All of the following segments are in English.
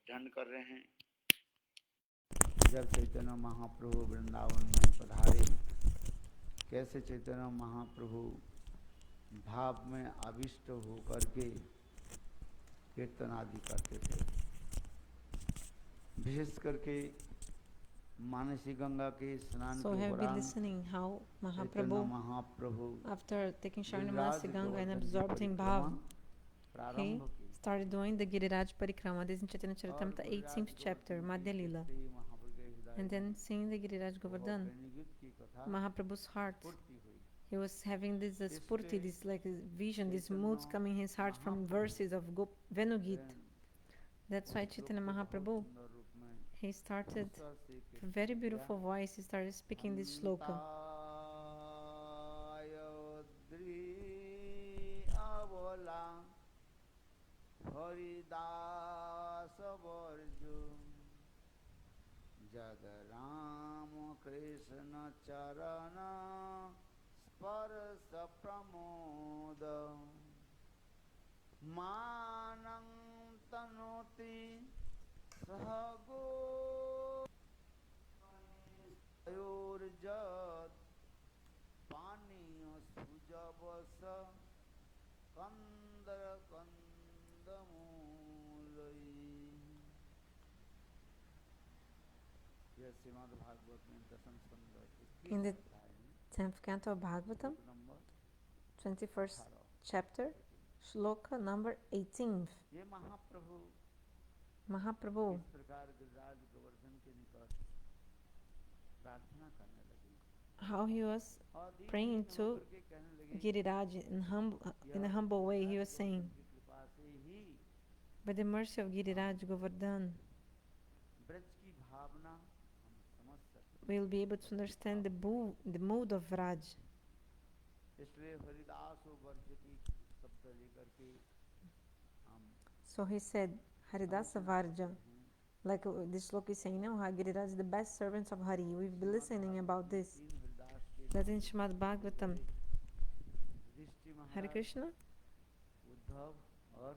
दंड कर रहे हैं। जब चैतन्य महाप्रभु वृंदावन में पधारे, कैसे चैतन्य महाप्रभु भाव में आविष्ट होकर के कीर्तन आदि करते थे। विशेष करके मानसी गंगा के स्नान So के have been दौरान listening how Chaitanya Mahaprabhu, Mahaprabhu after taking Sharna Giriraj Manasi Ganga and Govardhan की absorbed in परिक्रमा Bhav, he प्रारंभ की started doing the Giriraj Parikrama. This is in Chaitanya और Charitamrita, Giriraj 18th chapter, Govardhan Madhya की Lila. कीर्ति महाप्रभु के हृदय And में then seeing the Giriraj वह Govardhan, प्रेणिगीत की कथा Mahaprabhu's heart, पूर्ति हुई। he was having this spurti, this like vision, these Chaitanya moods coming in his heart from verses of Venugit. That's why Chaitanya Mahaprabhu, सुंदर रूप में he started ईश्वर से with a very beautiful voice, he started speaking this shloka. अवला हरिदास वर्जु जग राम कृष्ण चरण स्पर्श प्रमोद मानं तनोति सहगो योर्जत पानीय सुजबस कंदर कंदमूलई। यह श्रीमद् भागवत में दशम स्कंद In the 10th canto of Bhagavatam, 21st chapter, shloka number 18. ये महाप्रभु Mahaprabhu, इस प्रकार गिरिराज गोवर्धन के निकट प्रार्थना करने लगे how he was और दीन praying दीन to होकर के कहने लगे Giriraj in a humble way. He was saying, की कृपा से ही by the mercy of Giriraj Govardhan, Braj की भावना हम समझ सकते we will be able to understand the mood of Vraj. इसलिए हरिदास वर्ज की शब्द लेकर के हम So he said, Haridasa Varja, like this shloka is saying now, Giriraj is the best servants of Hari. We've been listening about this. तीन हरिदास के That in Srimad Bhagavatam, दृष्टि Hare महाराज Krishna. Uddhav और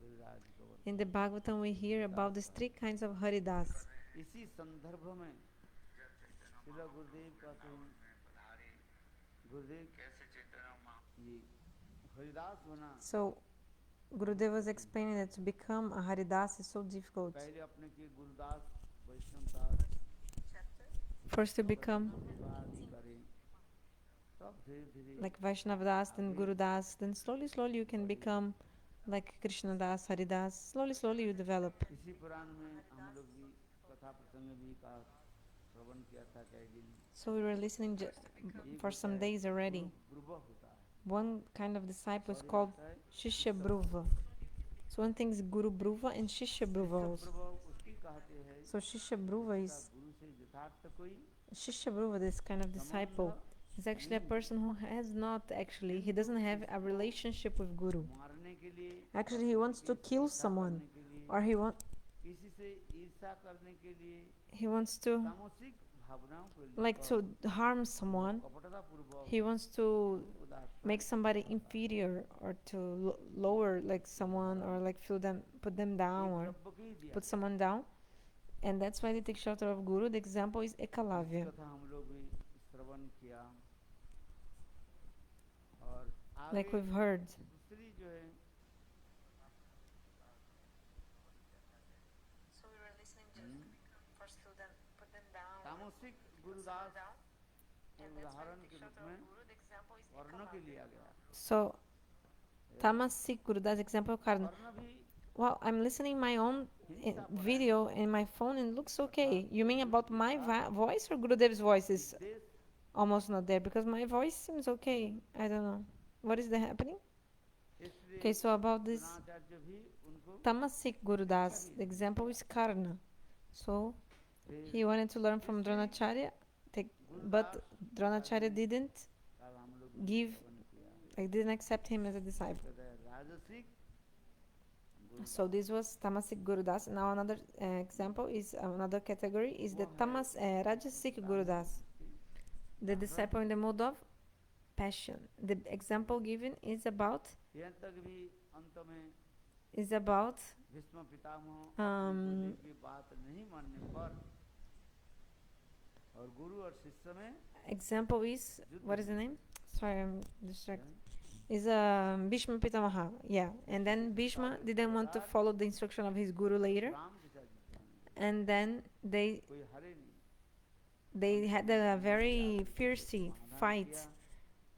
Giriraj Govardhan. In the Bhagavatam we hear about these three kinds of Haridas. इसी संदर्भ में श्रील गुरुदेव कहते हैं, गुरुदेव कैसे ये हरिदास बना। So Gurudev was explaining that to become a Haridas is so difficult. पहले अपने के Gurudas Vaishnavdas First to become करें, तब धीरे-धीरे like Vaishnavadas, then Gurudas, then slowly you can become like Krishnadas, Haridas. Slowly you develop. इसी पुराण में हम लोग भी कथा प्रसंग भी का श्रवण किया था कई दिन। So we were listening for some days already. ब्रुव होता है। One kind of disciple is called Shishya Bruva. So one thing is Guru Bruva and Shishya Bruva also. उसकी कहते हैं So Shishya Bruva is गुरु से यथार्थ कोई Shishya Bruva, this kind of disciple, is actually a person who has not actually, he doesn't have a relationship with Guru. मारने के लिए Actually, he wants to kill someone, or he किसी से ईर्ष्या करने के लिए wants to तामसिक भावनाओं को like to harm someone. कपटतापूर्वक He wants to make somebody inferior or to lower like someone or like put them down or put someone down. And that's why they take shelter of Guru. The example is Ekalavya. कथा हम लोग भी श्रवण किया और Like we've heard. दूसरी जो है तामसिक गुरुदास उदाहरण के रूप में वर्ण के लिया गया। So Tamasik Gurudas example Karna. Well, I'm listening my own video in my phone and it looks okay. You mean about my voice or Gurudev's voice is almost not there? Because my voice seems okay. I don't know. What is happening? Okay, so about this Tamasik Gurudas, the example is Karna. So he wanted to learn from Dronacharya, but Dronacharya didn't didn't accept him as a disciple. So this was Tamasic Gurudas. Now another example is another category is the Rajasic Gurudas, the disciple in the mode of passion. The example given is about Bhishma Pitamah अपने गुरुदेव की बात नहीं मानने पर और गुरु और शिष्य में example is, what is the name? Sorry, I'm distracted. Is Bhishma Pitamaha, yeah. And then Bhishma didn't want to follow the instruction of his guru later, and then they had a very fierce fight,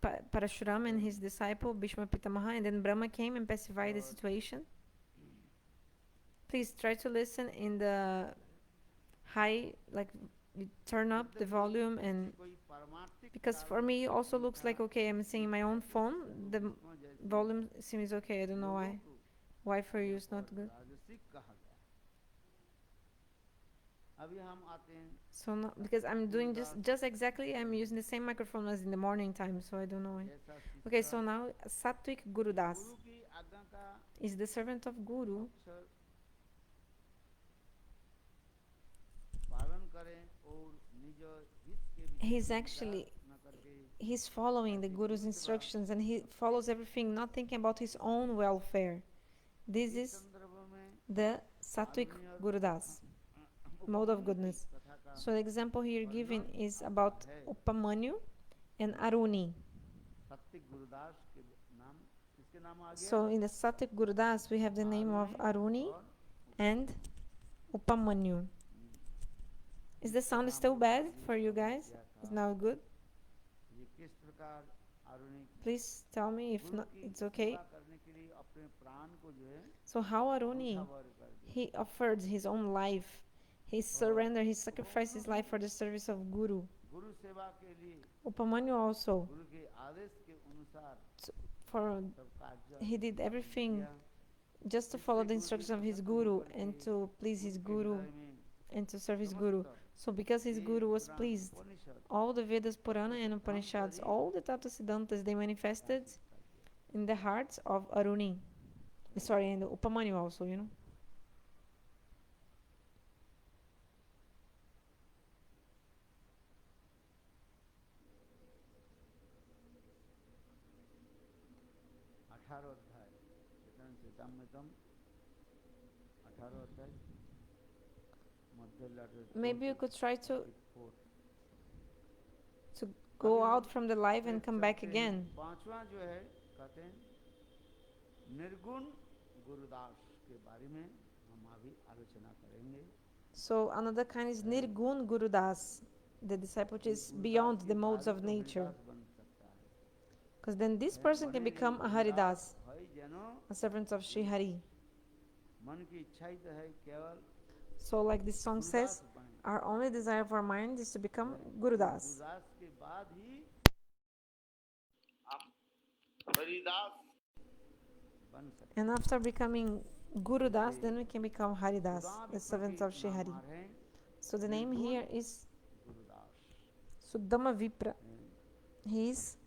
Parashuram and his disciple Bhishma Pitamaha, and then Brahma came and pacified the situation. Please try to listen in the high, like you turn up the volume, and because for me it also looks like okay, I'm singing my own phone, the volume seems okay. I don't know why for you it's not good. So no, because I'm doing just exactly, I'm using the same microphone as in the morning time, so I don't know why. Okay, so now Sattvic Gurudas is the servant of Guru. He's following the Guru's instructions, and he follows everything not thinking about his own welfare. This is the Sattvic Gurudas, mode of goodness. So the example here given is about Upamanyu and Aruni. So in the Sattvic Gurudas we have the name of Aruni and Upamanyu. Is the sound still bad for you guys? Is now good? Please tell me if not, it's okay. So how Aruni, he offered his own life. He surrendered, he sacrificed his life for the service of Guru. Upamanyu also, he did everything just to follow the instructions of his Guru and to please his Guru and to serve his Guru. So because his Guru was pleased, all the Vedas, Purana and Upanishads, all the Tattva-siddhantas, they manifested in the hearts of Aruni. Sorry, and the Upamanyu also, you know. Maybe you could try to go out from the live and come back again. So another kind is Nirgun Gurudas, the disciple which is beyond the modes of nature. Because then this person can become a Haridas, a servant of Sri Hari. So like this song says, our only desire of our mind is to become Gurudas. And after becoming Gurudas, then we can become Haridas, the servant of Sri Hari. So the name here is Suddhama Vipra. He is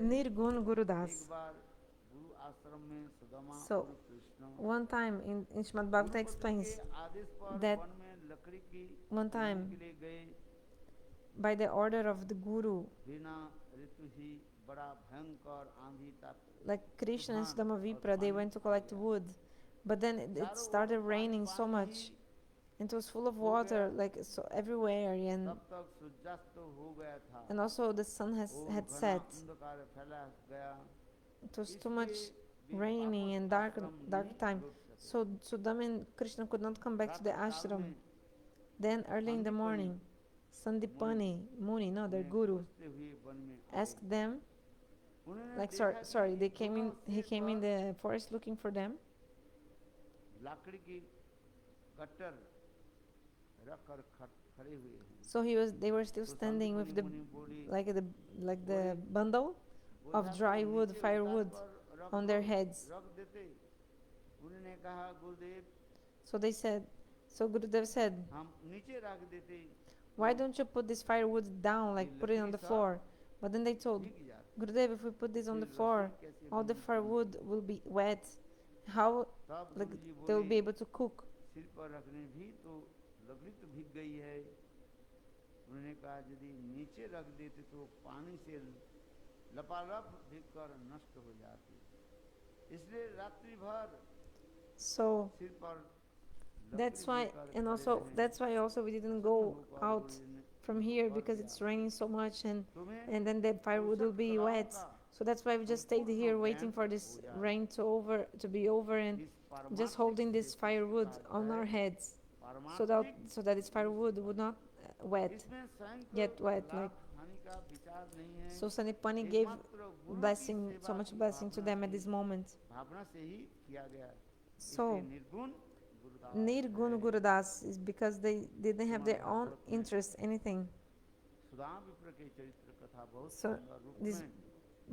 Nirgun Gurudas. So one time in Srimad Bhagavatam explains that one time by the order of the Guru, like Krishna and Suddhama Vipra, they went to collect wood, but then it started raining so much, and it was full of water, like so everywhere, and also the sun had set. It was too much raining and dark time, so Suddhama and Krishna could not come back to the ashram. Then early in the morning, Sandipani Muni, no, their guru, asked them, like sorry, he came in the forest looking for them. So they were still standing with the bundle of dry wood, firewood, on their heads. So Gurudev said, why don't you put this firewood down, like put it on the floor? But then they told Gurudev, if we put this on the floor, all the firewood will be wet. How they will be able to cook? लपालप दिखकर नष्ट हो जाती, इसलिए रात्रि भर So सिर पर that's लकड़ी why, लेकर and खड़े also रहें। that's why also we didn't प्रसन्न go होकर out गुरु जी ने from उनको here वर because दिया, it's raining so much, तुम्हें and then the firewood will औसत be कलाओं wet. का So that's why we just stayed संपूर्ण here waiting ज्ञान for this हो जाए। rain to be over, and इस just पारमार्थिक holding this जैसे कि firewood कहा on जाए, our heads, पारमार्थिक so that this firewood would not इसमें स्वयं को get wet. लाभ Like, हानि का विचार नहीं है, so Sanipani gave एकमात्र गुरु की blessing, सेवा so much की blessing to Bhavna them at की this moment. भावना से ही किया गया। So इसलिए निर्गुण गुरुदास Nirgun है। Gurudas is because they didn't have Shrimad their own Bhagavat में interest, anything. सुदाम विप्र के चरित्र कथा बहुत So सुंदर रूप this में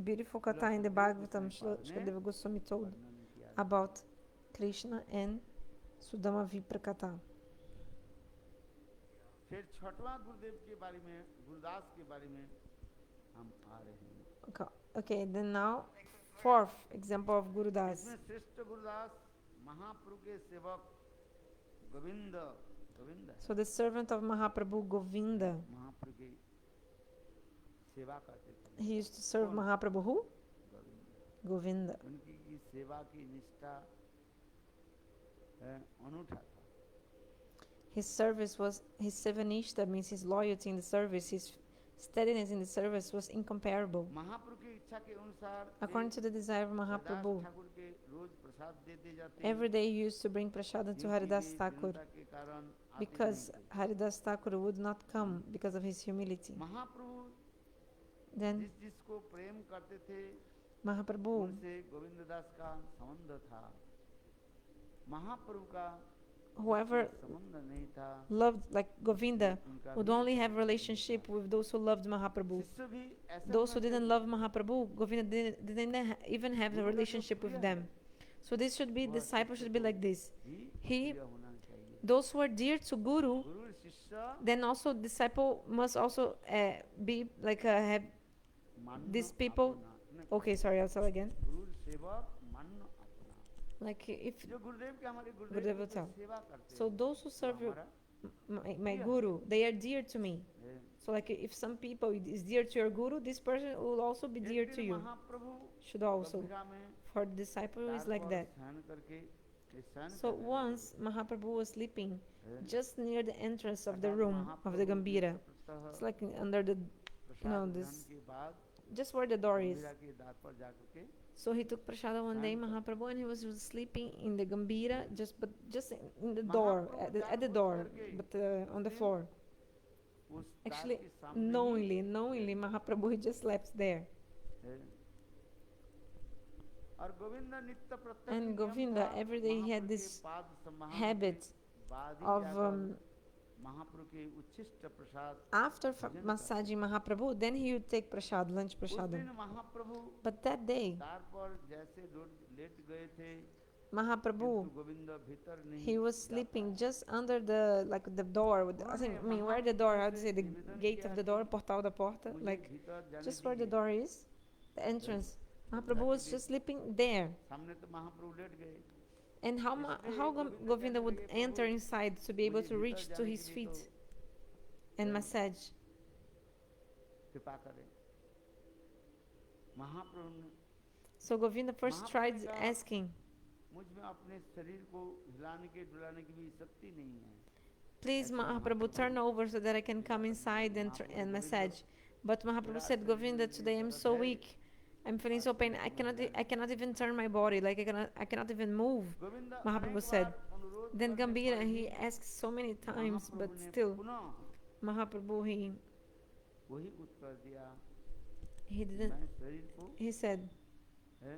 beautiful Srila katha in the Sukhdev Bhagavatam, Goswami पाद ने Shukadeva Goswami told वर्णन किया है। about Krishna and Sudama Vipra Katha. फिर छठवां गुरुदेव के बारे में, गुरुदास के बारे में हम आ रहे हैं। Okay, then now fourth example of Gurudas. इसमें श्रेष्ठ गुरुदास महाप्रभु के सेवक Govind Govind So the servant of Mahaprabhu Govinda, महाप्रभु की सेवा करते थे। he used to serve Mahaprabhu who? Govind Govinda. उनकी की सेवा की निष्ठा अनूठा था। His service was, his sevanishta means his loyalty in the service, his steadiness in the service was incomparable. महाप्रभु की इच्छा के अनुसार According to the desire of Mahaprabhu, Thakur के रोज प्रसाद देते जाते। every day he used to bring prasada to Haridas Thakur के कारण because Haridas Thakur would not come because of his humility. Mahaprabhu Then जिसको प्रेम करते थे Mahaprabhu, उनसे गोविंद दास का संबंध था। महाप्रभु का whoever संबंध नहीं था, loved like Govinda, would only have relationship with those who loved Mahaprabhu. शिष्य भी ऐसा Those who होना didn't चाहिए। love Mahaprabhu, Govinda even have a गुरु का जो relationship with प्रिय them. है, So this should be, वह disciple शिष्य should be को like this. भी He, प्रिय होना चाहिए। those who are dear to Guru, गुरु शिष्य then also disciple must also be like have मानो these people. अपना। Okay, sorry, I'll tell again. गुरु सेवक मानो अपना। Like if जो गुरुदेव के हमारे Gurudev गुरुदेव will की tell. सेवा करते So हैं, those who वो serve हमारा my Guru, they are dear to me. है। So like if some people is dear to your Guru, this person will also be dear एक to दिन you. Mahaprabhu Should also. कबीरा में For the disciple is द्वार like पर that. शयन करके शयन So करने once Mahaprabhu was sleeping लगे। just near the entrance of the अर्थात room of the Mahaprabhu Gambira. नित्यप्रतः It's like under the, Prasad this, ग्रहण के बाद just where the door is. गंभीरा के द्वार पर जाकर के So he took prasada one day, Mahaprabhu, and he was sleeping in the Gambira, just in the door, at the door, but on the floor. उस द्वार Actually, के सामने ही knowingly, Mahaprabhu he just slept there. है। और गोविंद नित्य प्रत्यक्ष And नियम Govinda, था, every day he had Mahaprabhu this के पाद सम्मान habit के बाद ही of जाकर महाप्रभु के उच्छिष्ट प्रसाद after massaging Mahaprabhu, then he would take prasad, lunch उस prasadam. दिन महाप्रभु But that day, द्वार पर जैसे लेट गए थे, Mahaprabhu, किंतु गोविंद भीतर नहीं he was जा sleeping पाए। just under the door, I mean, where the door, how to say, the gate of the door, portal da porta, मुझे like भीतर जाने just where the दीजिए। door is, the entrance. Mahaprabhu was just sleeping there. सामने तो महाप्रभु late गए, And how Govinda would enter inside to be able to reach to his feet and massage. कृपा करें। महाप्रभु ने So Govinda first tried asking, मुझ में अपने शरीर को हिलाने के डुलाने की भी शक्ति नहीं है। please Mahaprabhu, turn over so that I can come inside and massage. But Mahaprabhu said, Govinda, today I'm so weak. I'm feeling so pain. I cannot even turn my body. Like I cannot even move. Govind Mahaprabhu अनेक said. बार अनुरोध Then करने Gambira, पर he भी asked so many times, but महाप्रभु ने still पुनः Mahaprabhu वही उत्तर दिया, he didn't. मैं शरीर को He said, है,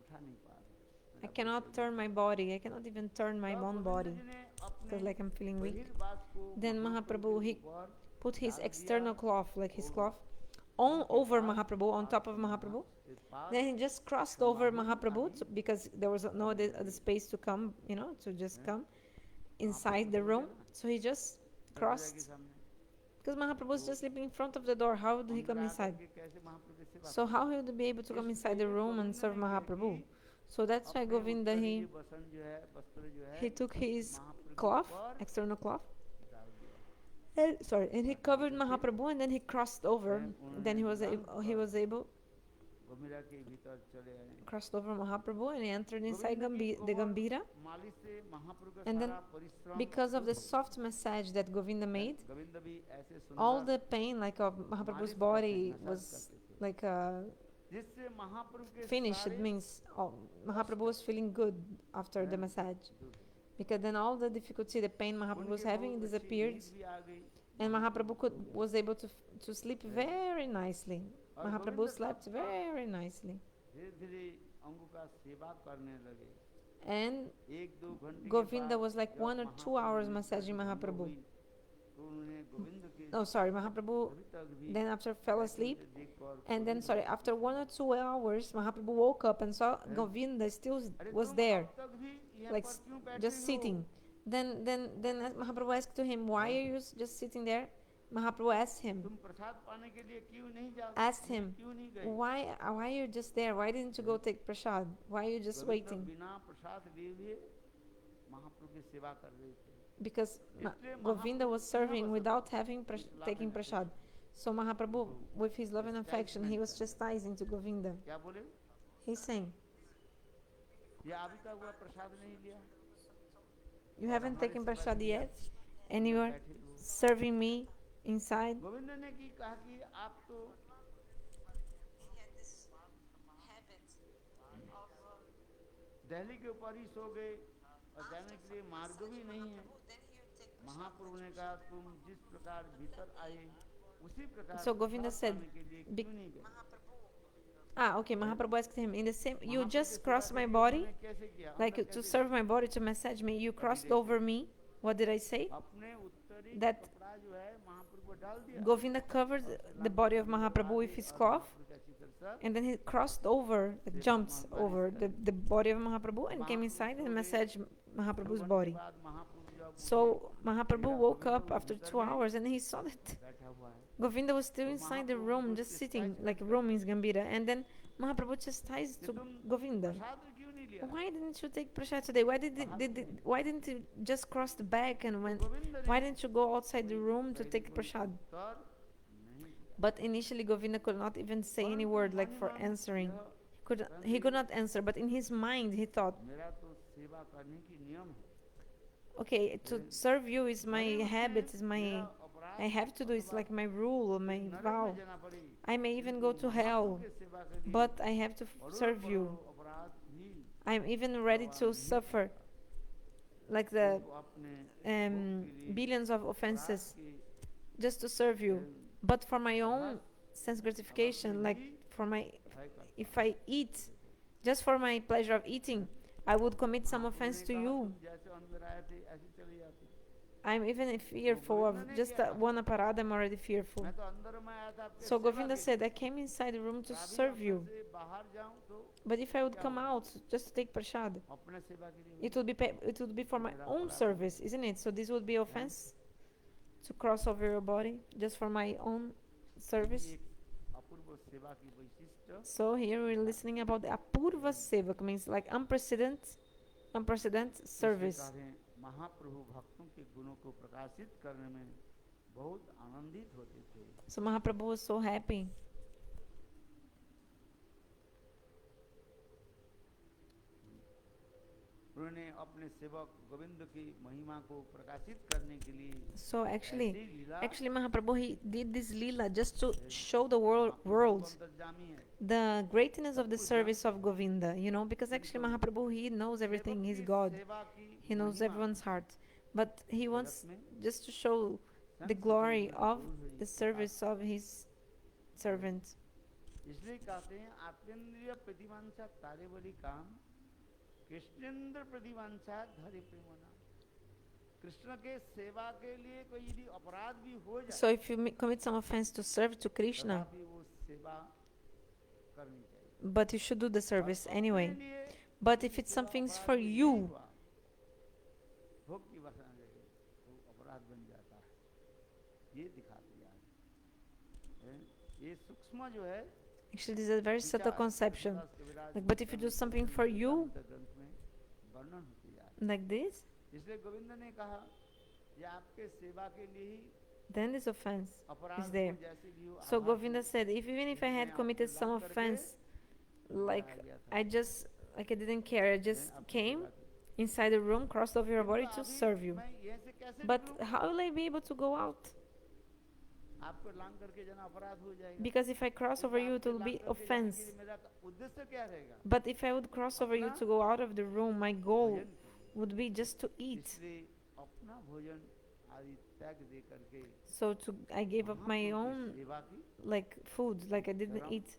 उठा नहीं पा रहा। I cannot turn my body. I cannot even turn my तब own गोविंद body जी ने अपने because like I'm feeling weak. बहिर्वास को Then महाप्रभु Mahaprabhu के he ऊपर put his डाल external दिया, cloth, like his और cloth, on उनके over pass Mahaprabhu, on top of Mahaprabhu. Then he just crossed over Mahaprabhu because there was no other space to come, to just come inside the room. So he just crossed because Mahaprabhu was just sleeping in front of the door. How would he come inside? So how he would be able to come inside the room and serve Mahaprabhu? So that's why Govinda he took his cloth, external cloth, And he covered Mahaprabhu, and then he crossed over. Then he was able गंभीरा के भीतर चले आए. crossed over Mahaprabhu and he entered inside Govind की the Komal Gambira. मालिश से महाप्रभु का And then, सारा परिश्रम because of दूर the हो गया. soft massage that Govinda made, Govind भी ऐसे all सुंदर the pain like of Mahaprabhu's मालिश body करते, was मसाज करते थे, like जिससे महाप्रभु के finished. It सारे means Mahaprabhu was feeling good after the massage. दूर हो गए. Because then all the difficulty, the pain Mahaprabhu was उनके having बहुत अच्छी disappeared, नींद भी आ गई. and Mahaprabhu महाप्रभु सो गए. was able to sleep very nicely. और Mahaprabhu गोविंद slept तब तक very nicely. धीरे धीरे अंगों का सेवा करने लगे. And एक दो घंटे के Govinda बाद was like जब 1 or 2 hours massaging भंग Mahaprabhu. हुई, तो उन्होंने गोविंद के Oh, sorry, Mahaprabhu अभी तक भी then after fell asleep. ऐसे देखकर And then, Govind sorry, after 1 or 2 hours, Mahaprabhu woke up and saw Govinda still अरे was तुम there, अब तक भी यहाँ like पर क्यों बैठे just हो? sitting. Then Mahaprabhu asked to him, why are you just sitting there? Mahaprabhu asked him, तुम प्रसाद पाने के लिए क्यों नहीं जा asked him, क्यों नहीं गए? why are you just there? Why didn't you go take prasad? Why are you just Govind waiting? बिना प्रसाद लिए हुए महाप्रभु की सेवा कर रहे थे. Because Govinda was serving without having taking prasad. So Mahaprabhu, with his love and affection, he was chastising to Govinda. क्या बोले? He's saying, ये अभी तक हुआ प्रसाद नहीं लिया. you haven't taken prasad yet, and you are serving me inside. Govind ने की कहा कि आप तो दिल्ली के ऊपर ही सो गए और जाने के लिए मार्ग भी नहीं है. महाप्रभु ने कहा तुम जिस प्रकार भीतर आए उसी प्रकार So Govinda प्रसाद said, पाने के लिए "Be- क्यों नहीं गए?" okay, Mahaprabhu asked him, in the same, you Mahaprabhu just की crossed सेवा my के लिए body, उन्होंने कैसे किया? like अंदर to कैसे serve my body, to massage me. You crossed over me. What did I say? गए? अपने उत्तरी That कपड़ा जो है महाप्रभु को डाल दिया. Govinda covered the body of Mahaprabhu with his cloth, महाप्रभु का चित्र सब and then he crossed over, jumped over the body of Mahaprabhu and came inside and massaged Mahaprabhu's body. बाद महाप्रभु जब So Mahaprabhu woke up after 2 hours and he saw that बैठा हुआ है, Govinda was still inside the room, just sitting, like room is Gambira. And then Mahaprabhu chastised to Govinda. प्रसाद क्यों नहीं लिया? Why didn't you take prasad today? Why didn't you just cross the back and why didn't you go outside the room to take prasad? उत्तर नहीं. But initially Govinda could not even say any word like for answering. He could not answer, but in his mind he thought, मेरा तो सेवा करने की नियम है. okay, to serve you is my habit, I have to do, it's like my rule, my vow. जाना पड़ेगी. I may even go to hell, के सेवा के लिए but I have to serve you. अपराध भी I'm even ready to suffer like the अपने billions of offenses की just to serve you. But for my own sense gratification, like for my, भय कर. if I eat just for my pleasure of eating, I would commit some offense to you. जैसे अंदर आए थे ऐसे चले जाते. I'm even fearful of just one aparad, I'm already fearful. मैं तो अंदर में आया था आपके So सेवा Govinda के said, I came inside the room to लिए. serve you. अभी से बाहर जाऊं तो But if I would come out just to take prasad, अपने सेवा के लिए it would be for my own service, isn't it? So this would be offense to cross over your body just for my own service. एक अपूर्व सेवा की वैशिष्ट्य. So here we're listening about the apurva sevak, means like unprecedented service. इस प्रकार महाप्रभु भक्तों के गुणों को प्रकाशित करने में बहुत आनंदित होते थे. So Mahaprabhu was so happy. उन्होंने अपने सेवक गोविंद की महिमा को प्रकाशित करने के लिए So ऐसी लीला actually Mahaprabhu, he did this lila just to show the world अंतर्जामी है. the greatness of the service of Govinda, because actually Mahaprabhu, he knows everything, he's God, सेवा की he knows महिमा everyone's heart, but he wants में just to show the glory of the service of his servant. इसलिए कहते हैं आत्यंद्रिय प्रतिवांछा तारे बलि काम कृष्णेंद्र प्रतिवांछा धरे प्रेमना. कृष्ण के सेवा के लिए कोई यदि अपराध भी हो जाए So if you commit some offense to serve to Krishna, तथापि वो सेवा करनी चाहिए. but you should do the service अपने anyway. लिए But if it's something for you, भोग की वासना जगे वो अपराध बन जाता है. ये दिखाती है. ये सूक्ष्म जो है actually this is a very subtle conception. Like, but if you do something for you, ग्रंथ में वर्णन होती है. like this, इसलिए गोविंद ने कहा ये आपके सेवा के लिए ही then this offense is अपराध there. को जैसे भी हो So आभास Govinda में said, even if I मैं had आपको committed some लांग करके offense, अंदर like आ गया था, I just, like I didn't care, I मैं just आपकी came सेवा की, inside the room, crossed over your किंतु body to अभी serve you. मैं यहाँ से कैसे But निकलूं? how will I be able to go out? आपको लांग करके जाना अपराध हो जाएगा, Because if I cross over किंतु you, it आपके will लांग be करके जाने के offense. लिए मेरा उद्देश्य क्या रहेगा? But if I would cross over you अपना to go out of the room, my goal भोजन के लिए, would be just to eat. इसलिए अपना भोजन आदि त्याग दे करके So I gave up my महाप्रभु की own सेवा की like food, like I didn't चरम eat.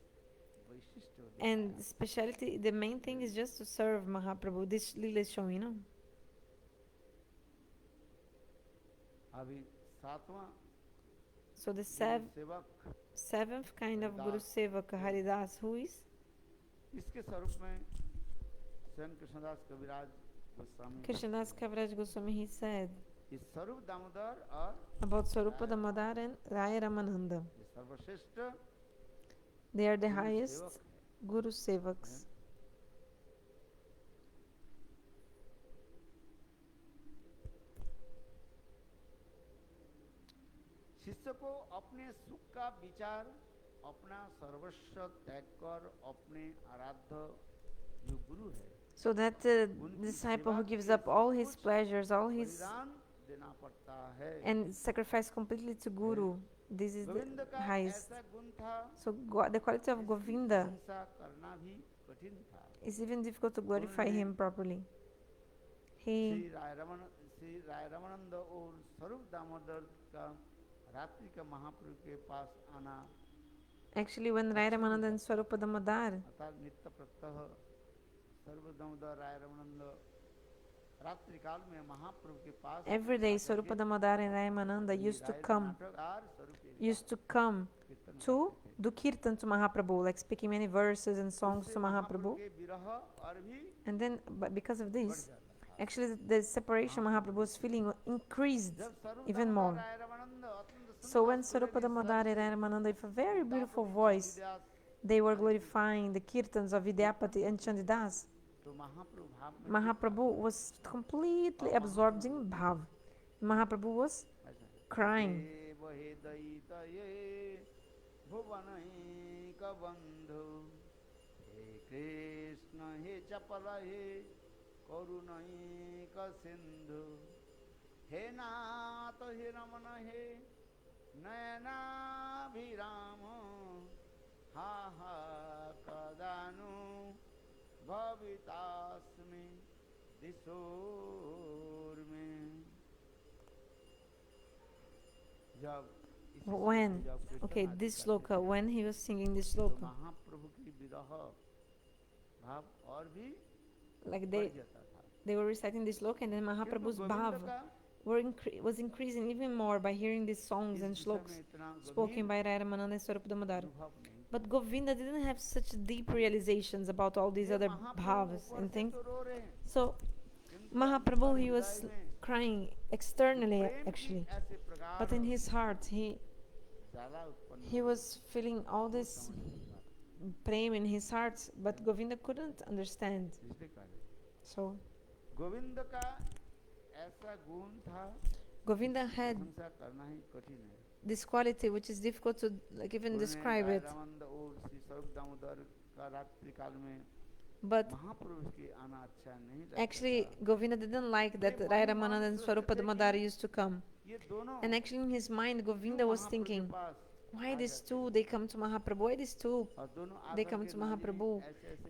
वैशिष्ट And दिखाया। speciality, the main thing is just to serve Mahaprabhu. This Leela is showing, अभी सातवां So the गुरु सेवक seventh kind of Guru Haridas, Sevak, Haridas, who is? इसके स्वरूप में स्वयं कृष्णदास कविराज Goswami Krishnadas Kaviraj Goswami, he said इस स्वरूप दामोदर और about Swarupa Damodar and Raya Ramananda. ये सर्वश्रेष्ठ They are the Guru highest सेवक हैं। Guru Sevaks. शिष्य को अपने सुख का विचार अपना सर्वस्व त्याग कर अपने आराध्य जो गुरु है So that disciple who gives up all his pleasures, all his बलिदान देना पड़ता है। and sacrifice completely to Guru. This is the Govind का highest. ऐसा गुण था, So the quality of Govinda प्रशंसा करना भी कठिन था। is even difficult to glorify him properly. Shri Rai Ramanand और स्वरूप दामोदर का रात्रि का महाप्रभु के पास आना Actually, when Raya Ramananda and Swarupa Damodar, अर्थात नित्य प्रत्यह स्वरूप दामोदर राय रमानंद रात्रि काल में महाप्रभु के पास every day Swarupa Damodar and Raya Ramananda used to come to do kirtan to Mahaprabhu, like speaking many verses and songs to Mahaprabhu. And then, but because of this, actually the separation Mahaprabhu was feeling increased even more. So when Swarupa Damodar and Raya Ramananda, with a very beautiful voice, they were glorifying the kirtans of Vidyapati and Chandidas, Mahaprabhu was completely absorbed in bhav. Mahaprabhu was crying. भवितास्मि दिशोर में जब When, okay, this sloka, when he was singing this sloka, महाप्रभु की विरह भाव और भी like बढ़ जाता था। they were reciting this sloka, and then Mahaprabhu's bhav was increasing even more by hearing these songs and shlokas spoken by Raya Ramananda and Swarupa Damodar. But Govinda didn't have such deep realizations about all these other bhavas and things. So Mahaprabhu, he was crying externally actually, but in his heart he was feeling all this prem in his heart, but Govinda couldn't understand. So Govinda had this quality which is difficult to like even describe it. But actually Govinda didn't like that Raya Ramananda and Swarupa Damodar used to come. And actually in his mind Govinda was thinking, why these two they come to Mahaprabhu? Why these two they come to Mahaprabhu?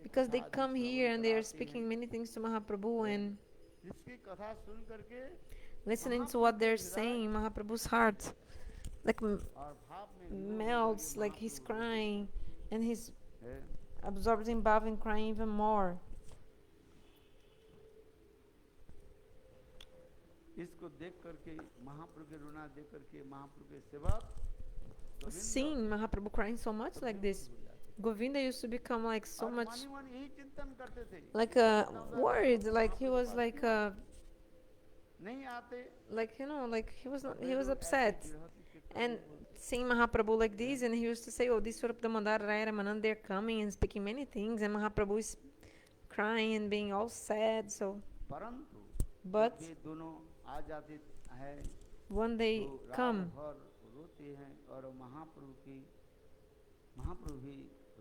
Because they come here and they are speaking many things to Mahaprabhu, and listening to what they're saying, Mahaprabhu's heart like melts, like he's crying and he's absorbed in bhav and crying even more. Seeing Mahaprabhu crying so much like this, Govinda used to become like so much like worried, like he was like like he was upset. And seeing Mahaprabhu like this, and he used to say, oh, this Swarup Damodar, Raya Ramananda, they're coming and speaking many things, and Mahaprabhu is crying and being all sad. So but when they तो रात come. भर रोते हैं और महाप्रभु भी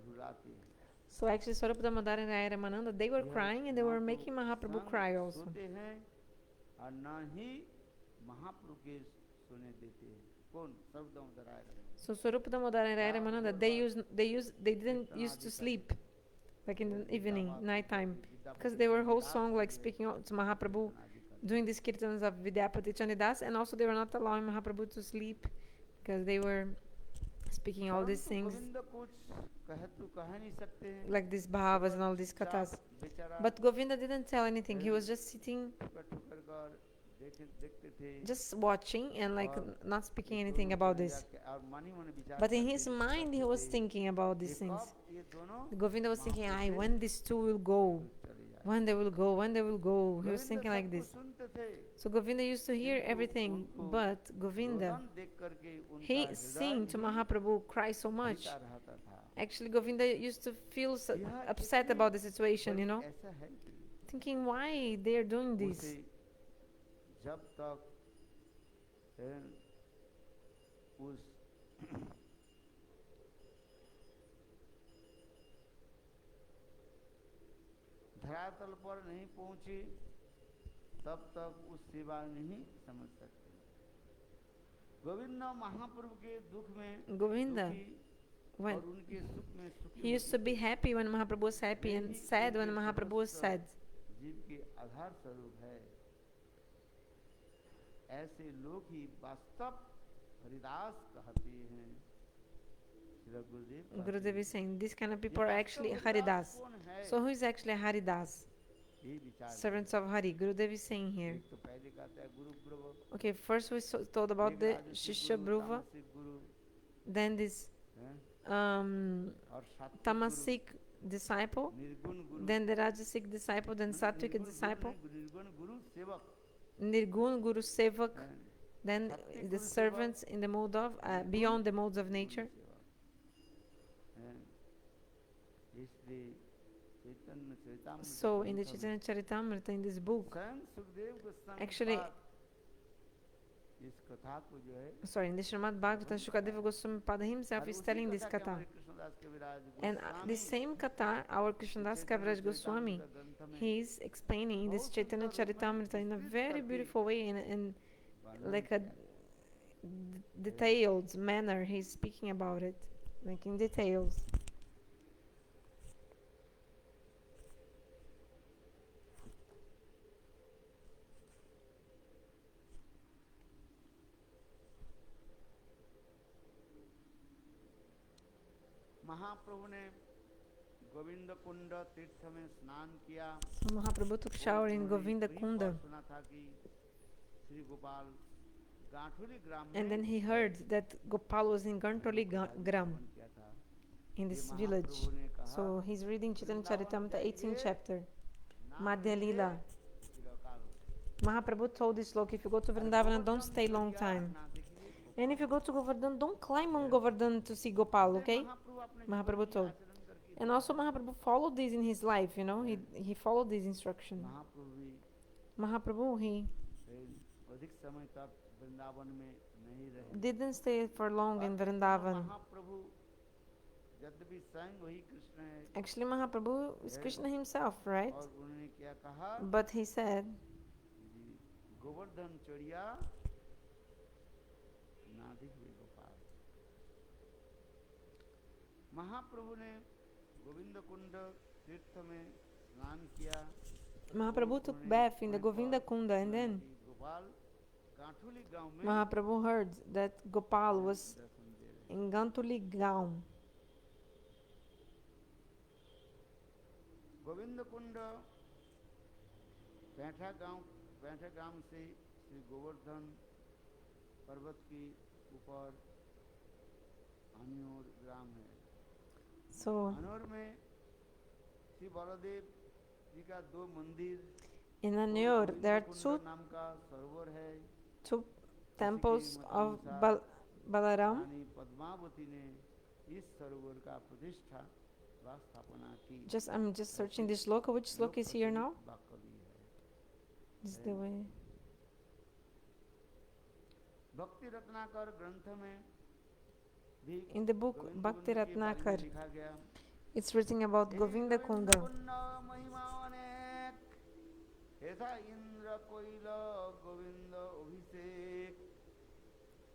रुलाते हैं. So actually Swarupa Damodar and Raya Ramananda, they were crying and they were making Mahaprabhu cry also. सोते हैं और न ही महाप्रभु के सुने देते हैं. कौन? सर्वदामोदर राय Raman. So Swarupa Damodar and Raya Ramananda, they didn't used to sleep like in the evening, night time, because they were whole song like speaking to Mahaprabhu, doing these kirtans of Vidyapati Chandidas, and also they were not allowing Mahaprabhu to sleep because they were speaking all these things like these bhavas and all these kathas. But Govinda didn't tell anything. He was just sitting, just watching and like not speaking anything about this. But in his mind he was thinking about these things. Govinda was thinking, when these two will go, when they will go, when they will go. He was thinking like this. So Govinda used to hear everything, but Govinda, he seeing to Mahaprabhu cry so much. Actually Govinda used to feel so upset about the situation, you know, thinking why they are doing this. जब तक उस धरातल पर नहीं पहुंचे तब तक उस सेवा नहीं समझ सकते. गोविंद महाप्रभु के दुख में Govinda, when he used to be happy when Mahaprabhu was happy and sad when Mahaprabhu was sad. जीव के आधार स्वरूप है. ऐसे लोग ही वास्तव हरिदास कहते हैं. Gurudev is saying these kind of people are actually Haridas. So who is actually Haridas? Servants of Hari. Gurudev is saying here. Okay, first we told about the Shishya Bhruva, then this Tamasic disciple, then the Rajasic disciple, then Sattvic disciple, Nirgun Guru Sevak, then the servants in the mode of, beyond the modes of nature. So in the Chaitanya Charitamrita, in this book, actually, sorry, in the Srimad Bhagavatam, Shukadeva Goswami Pada himself is telling this katha. And the same katha, our Krishnadas Kaviraj Goswami, he is explaining this Chaitanya Charitamrita in a very beautiful way, and like a detailed manner. He's speaking about it, like in details. महाप्रभु ने गोविंद कुंड तीर्थ में स्नान किया. So Mahaprabhu took shower in Govinda Kunda. सुना था कि श्री गोपाल गांठुली ग्राम में, and then he heard that Gopal was in Gantoli Gram, in this village. So he's reading Chaitanya Charitamrita 18th chapter, Madhya Lila. Mahaprabhu told this slok, if you go to Vrindavana, don't stay long time. And if you go to Govardhan, don't climb on Govardhan to see Gopal, okay? Mahaprabhu told. And also Mahaprabhu followed this in his life, you know, he followed this instruction. Mahaprabhu, he didn't stay for long in Vrindavan. Actually Mahaprabhu is Krishna himself, right? But he said, Mahaprabhu took bath in the Govinda Kunda, and then Mahaprabhu heard that Gopal was in Gantuli Gaon. Govind कुंड बैठा गांव से श्री गोवर्धन पर्वत के ऊपर अनूर ग्राम है. So अनूर में श्री बलदेव जी का दो मंदिर, in Anur there are नाम का सरोवर है, two temples of Balaram. Padmavati ने इस सरोवर का प्रतिष्ठा I'm just searching this sloka. Which sloka is here now? This is the way. भक्ति रत्नाकर ग्रंथ में भी In the book Govind Bhakti कुंड के बारे में Ratnakar, लिखा गया। it's written about hey Govinda Govind Kunda. कुंड महिमा अनेक, ऐसा इंद्र कोइल गोविंद अभिषेक।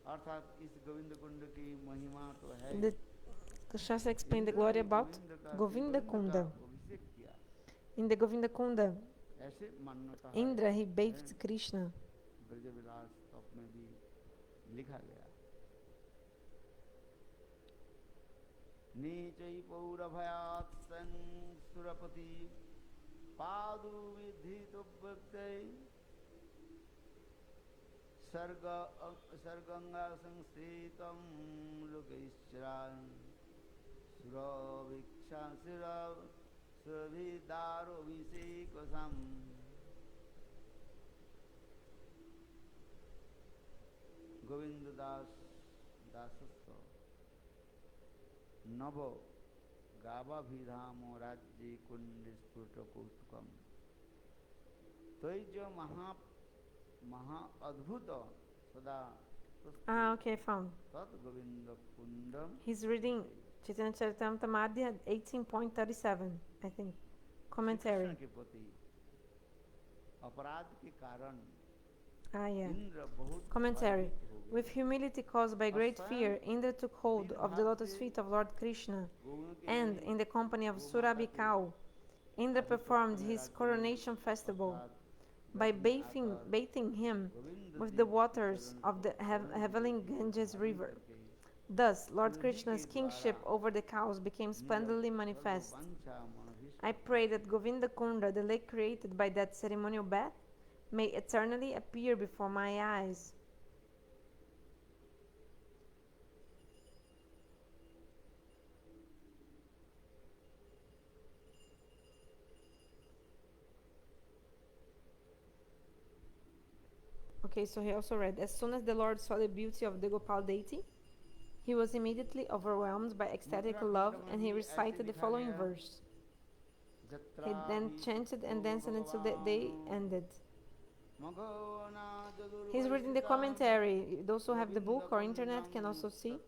अर्थात इस गोविंद कुंड की महिमा तो है। The Shastra explained the glory about Govinda Kunda. In the Govinda Kunda, ऐसे मान्यता है। Indra, he bathed Krishna. Brajvilas तप में भी लिखा गया। नीचै पौरभयात् सुरपति पादु विधितुभक्तै सर्गंगा संस्थितं लोकैश्चरान् सुरभिक्षा सुरभिदारोऽभिषेकसाम्। गोविंद दासस्थ नव गावाभिधामो राज्ये कुंड स्फुट कौतुकम। तो जो महा अद्भुत सदा Okay, found. तत् Govind Kundam. He's reading Chaitanya Charitamrita Madhya 18.37, I think. Commentary. Krishna के प्रति अपराध के कारण Yeah. इंद्र बहुत Commentary. भयभीत हो गए। With humility caused by great fear, Indra took hold of the lotus feet of Lord Krishna, and in the company of Surabhi cow, Indra performed his coronation festival by bathing him with the waters of the heavenly Ganges river. Thus, Lord Krishna's kingship over the cows became splendidly manifest. I pray that Govinda Kunda, the lake created by that ceremonial bath, may eternally appear before my eyes. Okay, so he also read, as soon as the Lord saw the beauty of the Gopal deity, he was immediately overwhelmed by ecstatic love, and he recited the following verse. He then chanted and danced until the day ended. He's reading the commentary. Those who have the book or internet can also see.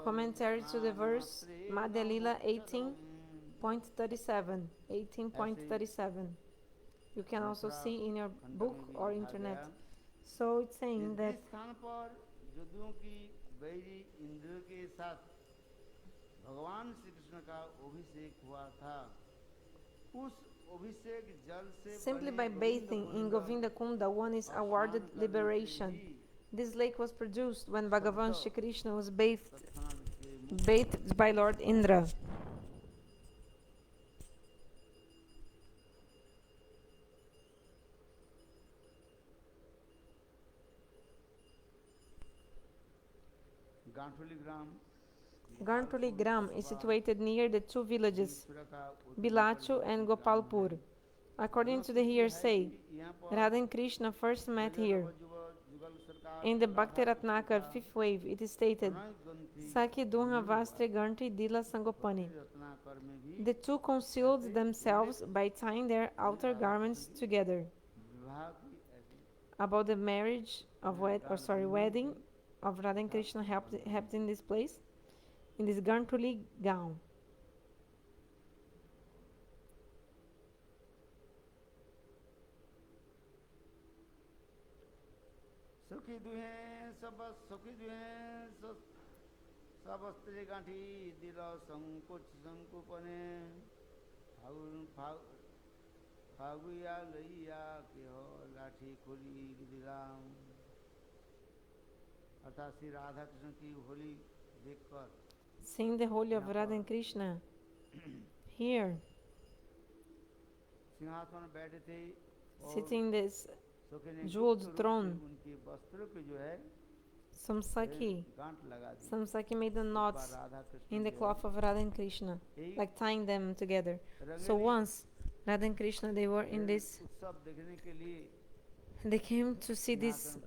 Commentary to the verse Madhya Lila 18.37. 18.37. You can also see in your book or internet. So it's saying that simply by bathing in Govinda Kunda, one is awarded liberation. This lake was produced when Bhagavan Shri Krishna was bathed by Lord Indra. Gantuli Gram is situated near the two villages, Bilachu and Gopalpur. According to the hearsay, Radha and Krishna first met here. In the Bhakti Ratnakar 5th wave, it is stated, Saki Dunha Vastre Ganti Dila Sangopani. The two concealed themselves by tying their outer garments together. About the marriage of wedding of Radha and Krishna happened in this place, in this Gantuli gown. Seeing the holy of Radha and Krishna here, sitting in this jeweled throne, some Saki made the knots in the cloth of Radha and Krishna, like tying them together. So once Radha and Krishna, they were in this, they came to see this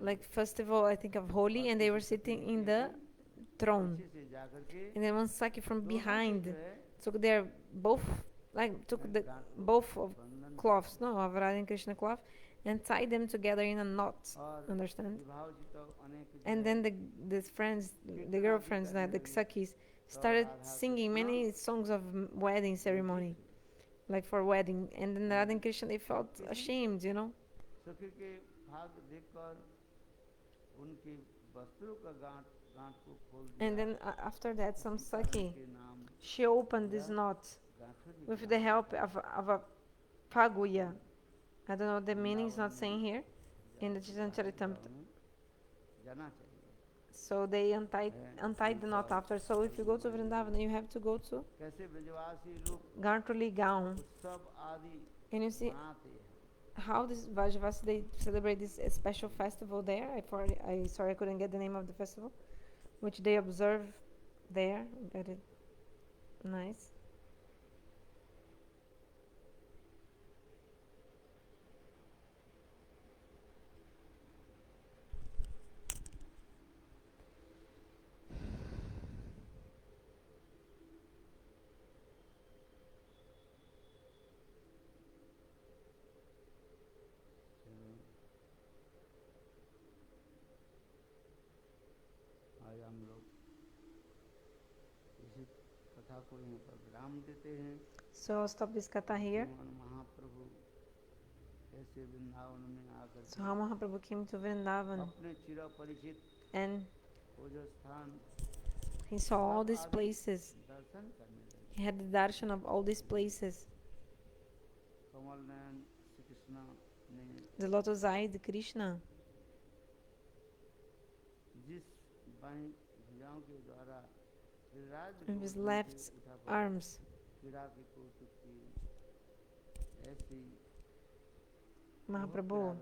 like festival, I think, of Holi, and they were sitting in the throne. And then one Saki from behind took both of cloths, of Radha and Krishna cloth, and tie them together in a knot. Understand? And then the girlfriends, the Sakhis, started singing many songs of wedding ceremony, like for wedding. And then Radha and Krishna, they felt ashamed, you know. And then after that, some Sakhi, she opened this knot with the help of a paguya. I don't know the meaning, it's not saying here in the Chaitanya Charitamrita. So they untied the knot after. So if you go to Vrindavan, you have to go to Gantuli Gaon. And you see how this Vajavasi, they celebrate this special festival there. I couldn't get the name of the festival, which they observe there. Very nice. So I'll stop this katha here. So how Mahaprabhu came to Vrindavan and he saw all these places. He had the darshan of all these places. The lotus-eyed Krishna, with his left arms, Mahaprabhu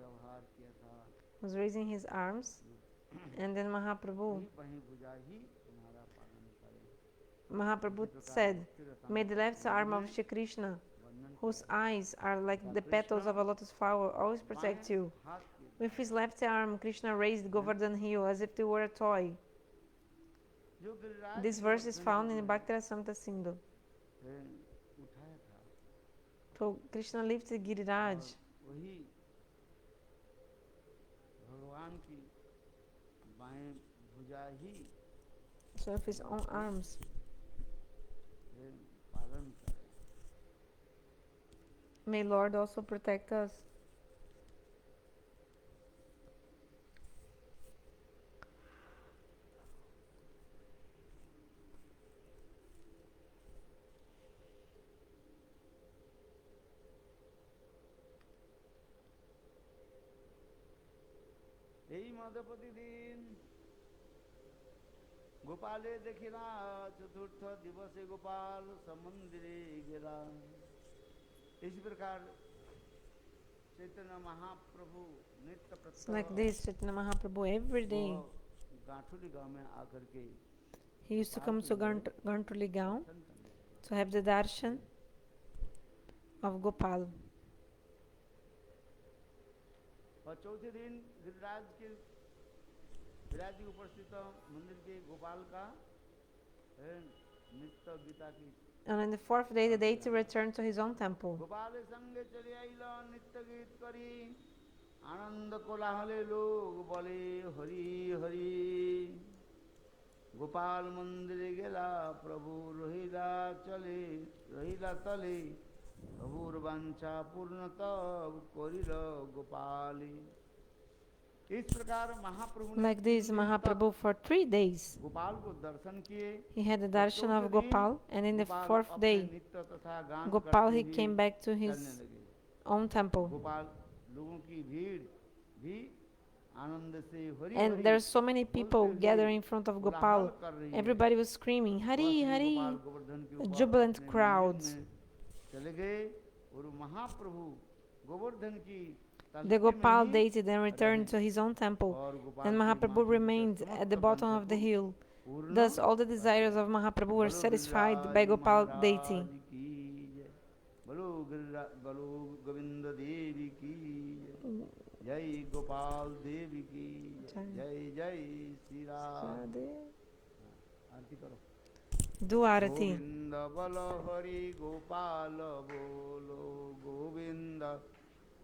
was raising his arms, and then Mahaprabhu said, "May the left arm of Shri Krishna, whose eyes are like the petals of a lotus flower, always protect you." With his left arm, Krishna raised Govardhan hill as if it were a toy. This verse is found in Bhaktirasamrita Sindhu. So Krishna lifted Giriraj. So with his own arms. May Lord also protect us. Gopale देखिला चतुर्थ दिवसे गोपाल समंदिरे गिरा। इस प्रकार चैतन्य महाप्रभु नित्य प्रत्यक्ष like this, Chaitanya Mahaprabhu every day गांठुली गांव में आकर के he used to come to Gantuli Gaon to have the darshan of Gopal. और चौथे दिन गिरिराज के विराज जी उपस्थित मंदिर के गोपाल का नित्य गीता की। And on the fourth day, the deity returned to his own temple. Gopal संगे चले आइला नित्य गीत करी आनंद कोलाहले लोग बोले हरि हरि। गोपाल मंदिर गेला प्रभु रहिला तले प्रभुर वांछा पूर्ण तब करिल Gopali. Like this, Mahaprabhu for 3 days he had the darshan of Gopal, and in the fourth day, Gopal he came back to his own temple. And there are so many people gathering in front of Gopal. Everybody was screaming, Hari, Hari, a jubilant crowd. The Gopal deity then returned to his own temple, and Mahaprabhu remained at the bottom of the hill. Thus, all the desires of Mahaprabhu were satisfied by Gopal deity. Jai Gopal Devi ki Jai Jai Sri Ram. Aarti karo. Do Aarati. Govinda Bala Hari Gopala Bolo Govinda